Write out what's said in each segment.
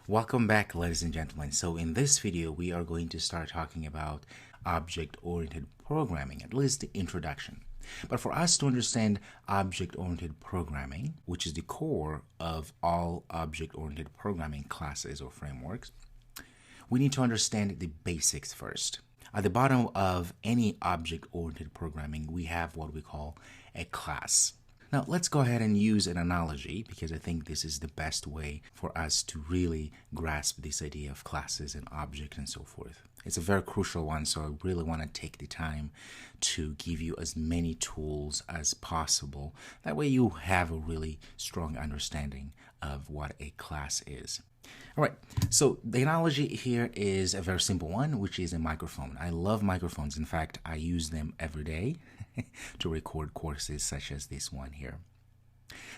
Welcome back, ladies and gentlemen. So in this video, we are going to start talking about object-oriented programming, at least the introduction. But for us to understand object-oriented programming, which is the core of all object-oriented programming classes or frameworks, we need to understand the basics first. At the bottom of any object-oriented programming, we have what we call a class. Now, let's go ahead and use an analogy because I think this is the best way for us to really grasp this idea of classes and objects and so forth. It's a very crucial one, so I really want to take the time to give you as many tools as possible. That way you have a really strong understanding of what a class is. All right, so the analogy here is a very simple one, which is a microphone. I love microphones. In fact, I use them every day to record courses such as this one here.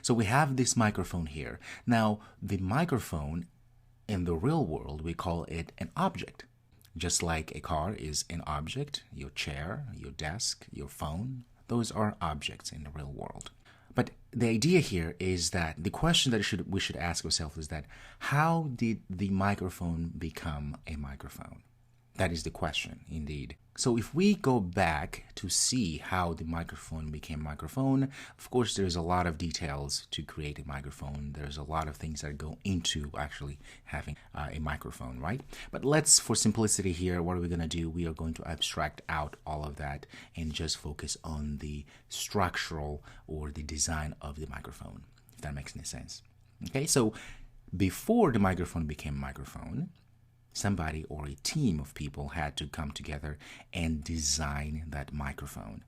So we have this microphone here. Now, the microphone in the real world, we call it an object. Just like a car is an object, your chair, your desk, your phone, those are objects in the real world. But the idea here is that the question that we should ask ourselves is that how did the microphone become a microphone? That is the question, indeed. So if we go back to see how the microphone became a microphone, of course, there's a lot of details to create a microphone. There's a lot of things that go into actually having a microphone, right? But let's, for simplicity here, what are we going to do? We are going to abstract out all of that and just focus on the structural or the design of the microphone, if that makes any sense. Okay, so before the microphone became a microphone, somebody or a team of people had to come together and design that microphone.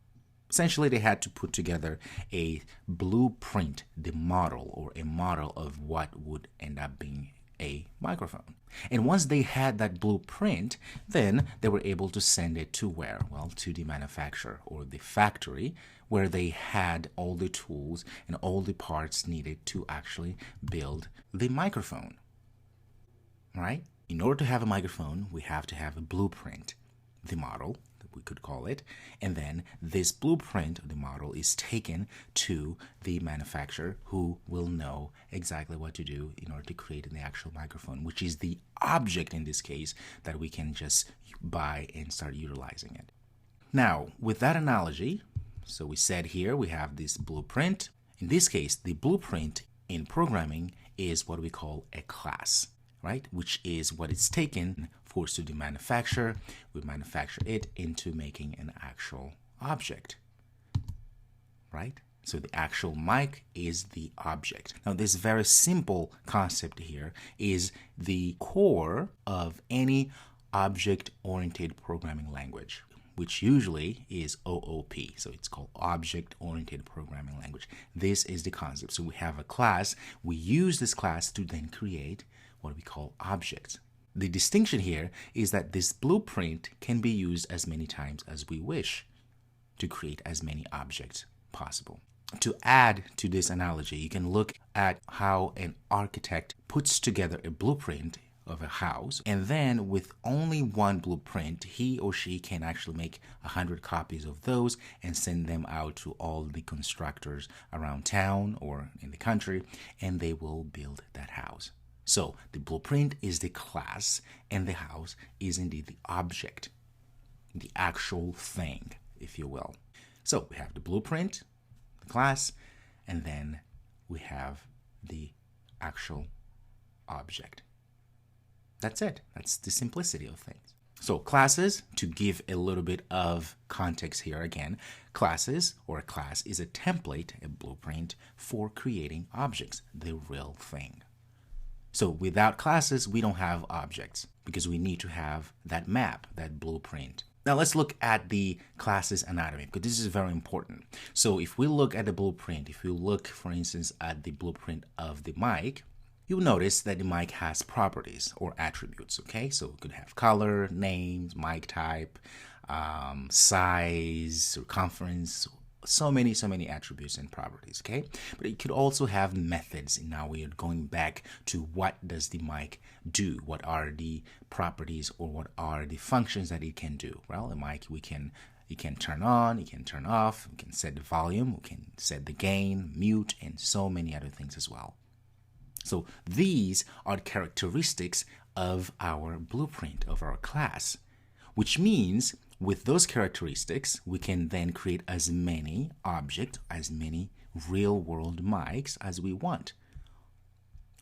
Essentially, they had to put together a blueprint, the model or a model of what would end up being a microphone. And once they had that blueprint, then they were able to send it to where? Well, to the manufacturer or the factory where they had all the tools and all the parts needed to actually build the microphone, right? In order to have a microphone, we have to have a blueprint, the model, we could call it, and then this blueprint, the model, is taken to the manufacturer who will know exactly what to do in order to create the actual microphone, which is the object in this case that we can just buy and start utilizing it. Now, with that analogy, so we said here we have this blueprint. In this case, the blueprint in programming is what we call a class, right? Which is what it's taken for to the manufacturer. We manufacture it into making an actual object, right? So the actual mic is the object. Now, this very simple concept here is the core of any object-oriented programming language, which usually is OOP. So it's called Object-Oriented Programming Language. This is the concept. So we have a class. We use this class to then create what we call objects. The distinction here is that this blueprint can be used as many times as we wish to create as many objects possible. To add to this analogy, you can look at how an architect puts together a blueprint of a house, and then with only one blueprint, he or she can actually make 100 copies of those and send them out to all the constructors around town or in the country, and they will build that house. So the blueprint is the class, and the house is indeed the object, the actual thing, if you will. So we have the blueprint, the class, and then we have the actual object. That's it. That's the simplicity of things. So classes, to give a little bit of context here again, classes or a class is a template, a blueprint for creating objects, the real thing. So without classes, we don't have objects because we need to have that map, that blueprint. Now let's look at the class's anatomy because this is very important. So if we look at the blueprint, if we look, for instance, at the blueprint of the mic, you'll notice that the mic has properties or attributes, okay? So it could have color, names, mic type, size, circumference, so many attributes and properties, okay? But it could also have methods. And now we are going back to what does the mic do? What are the properties or what are the functions that it can do? Well, a mic it can turn on, it can turn off, we can set the volume, we can set the gain, mute, and so many other things as well. So these are characteristics of our blueprint of our class, which means with those characteristics, we can then create as many objects, as many real-world mics as we want.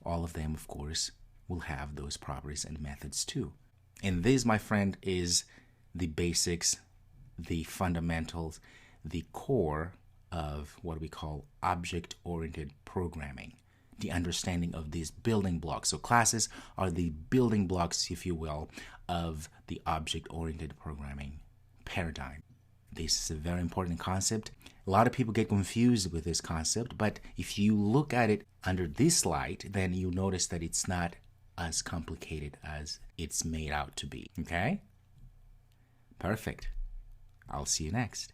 All of them, of course, will have those properties and methods too. And this, my friend, is the basics, the fundamentals, the core of what we call object-oriented programming, the understanding of these building blocks. So classes are the building blocks, if you will, of the object-oriented programming paradigm. This is a very important concept. A lot of people get confused with this concept, but if you look at it under this light, then you notice that it's not as complicated as it's made out to be. Okay? Perfect. I'll see you next.